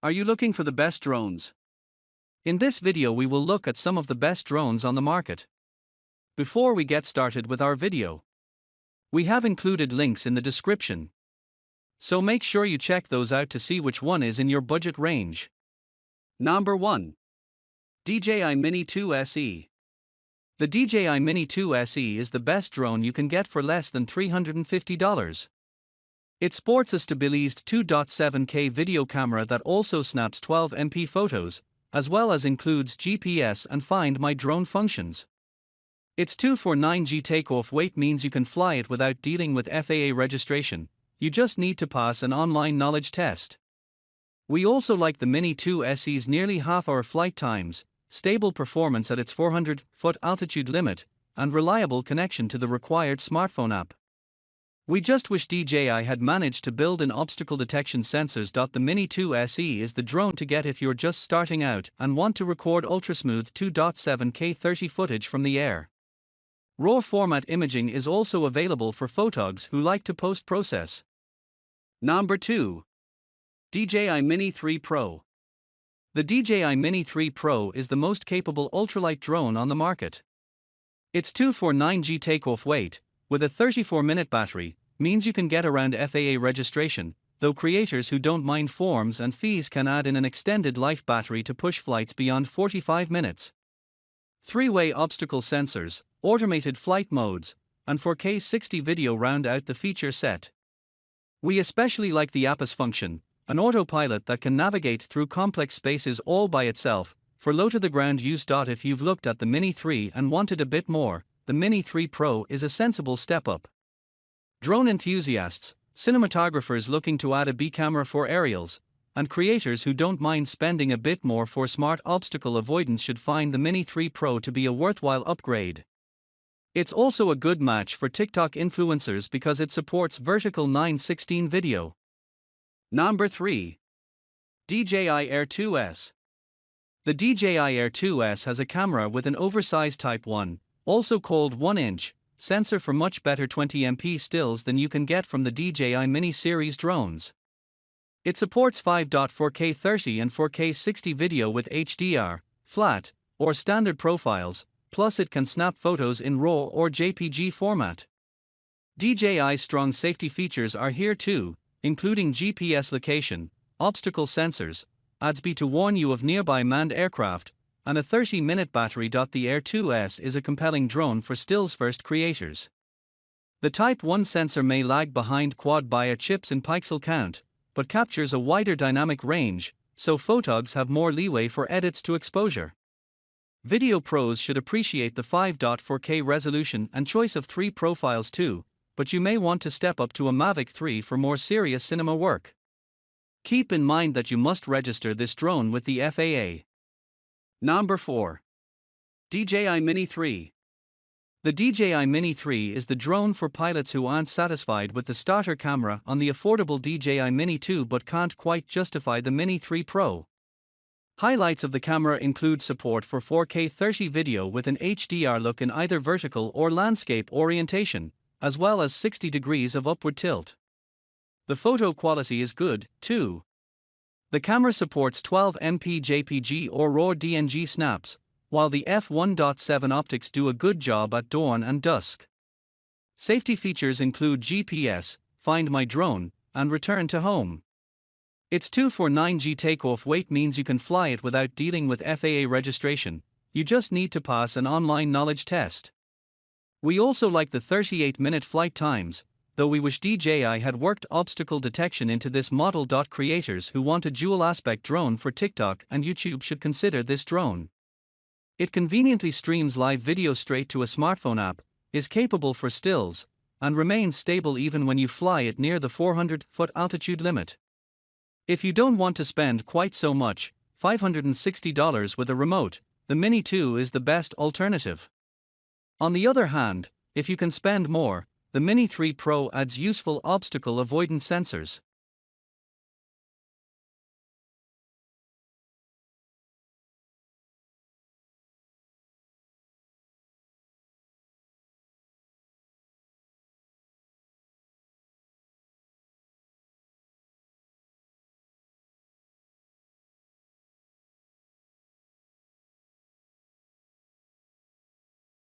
Are you looking for the best drones? In this video we will look at some of the best drones on the market. Before we get started with our video, we have included links in the description, so make sure you check those out to see which one is in your budget range. Number 1. DJI Mini 2 SE. The DJI Mini 2 SE is the best drone you can get for less than $350. It sports a stabilized 2.7K video camera that also snaps 12MP photos, as well as includes GPS and Find My Drone functions. Its 249G takeoff weight means you can fly it without dealing with FAA registration, you just need to pass an online knowledge test. We also like the Mini 2 SE's nearly half-hour flight times, stable performance at its 400-foot altitude limit, and reliable connection to the required smartphone app. We just wish DJI had managed to build in obstacle detection sensors. The Mini 2 SE is the drone to get if you're just starting out and want to record ultra-smooth 2.7K 30 footage from the air. RAW format imaging is also available for photogs who like to post-process. Number 2. DJI Mini 3 Pro. The DJI Mini 3 Pro is the most capable ultralight drone on the market. Its 249G takeoff weight, with a 34-minute battery, means you can get around FAA registration, though creators who don't mind forms and fees can add in an extended life battery to push flights beyond 45 minutes. 3-way obstacle sensors, automated flight modes, and 4K 60 video round out the feature set. We especially like the APAS function, an autopilot that can navigate through complex spaces all by itself, for low-to-the-ground use. If you've looked at the Mini 3 and wanted a bit more, the Mini 3 Pro is a sensible step up. Drone enthusiasts, cinematographers looking to add a B camera for aerials, and creators who don't mind spending a bit more for smart obstacle avoidance should find the Mini 3 Pro to be a worthwhile upgrade. It's also a good match for TikTok influencers because it supports vertical 9:16 video. Number 3. DJI Air 2S. The DJI Air 2S has a camera with an oversized Type 1, also called 1-inch, sensor for much better 20MP stills than you can get from the DJI Mini series drones. It supports 5.4K 30 and 4K 60 video with HDR, flat, or standard profiles, plus it can snap photos in RAW or JPG format. DJI's strong safety features are here too, including GPS location, obstacle sensors, ADS-B to warn you of nearby manned aircraft, and a 30-minute battery. The Air 2S is a compelling drone for stills-first creators. The Type 1 sensor may lag behind quad-BIA chips in pixel count, but captures a wider dynamic range, so photogs have more leeway for edits to exposure. Video pros should appreciate the 5.4K resolution and choice of 3 profiles too, but you may want to step up to a Mavic 3 for more serious cinema work. Keep in mind that you must register this drone with the FAA. Number 4. DJI Mini 3. The DJI Mini 3 is the drone for pilots who aren't satisfied with the starter camera on the affordable DJI Mini 2 but can't quite justify the Mini 3 Pro. Highlights of the camera include support for 4K 30 video with an HDR look in either vertical or landscape orientation, as well as 60 degrees of upward tilt. The photo quality is good, too. The camera supports 12MP JPG or RAW DNG snaps, while the f1.7 optics do a good job at dawn and dusk. Safety features include GPS, Find My Drone, and Return to Home. Its 249G takeoff weight means you can fly it without dealing with FAA registration, you just need to pass an online knowledge test. We also like the 38-minute flight times, though we wish DJI had worked obstacle detection into this model. Creators who want a dual-aspect drone for TikTok and YouTube should consider this drone. It conveniently streams live video straight to a smartphone app, is capable for stills, and remains stable even when you fly it near the 400-foot altitude limit. If you don't want to spend quite so much, $560 with a remote, the Mini 2 is the best alternative. On the other hand, if you can spend more, the Mini 3 Pro adds useful obstacle avoidance sensors.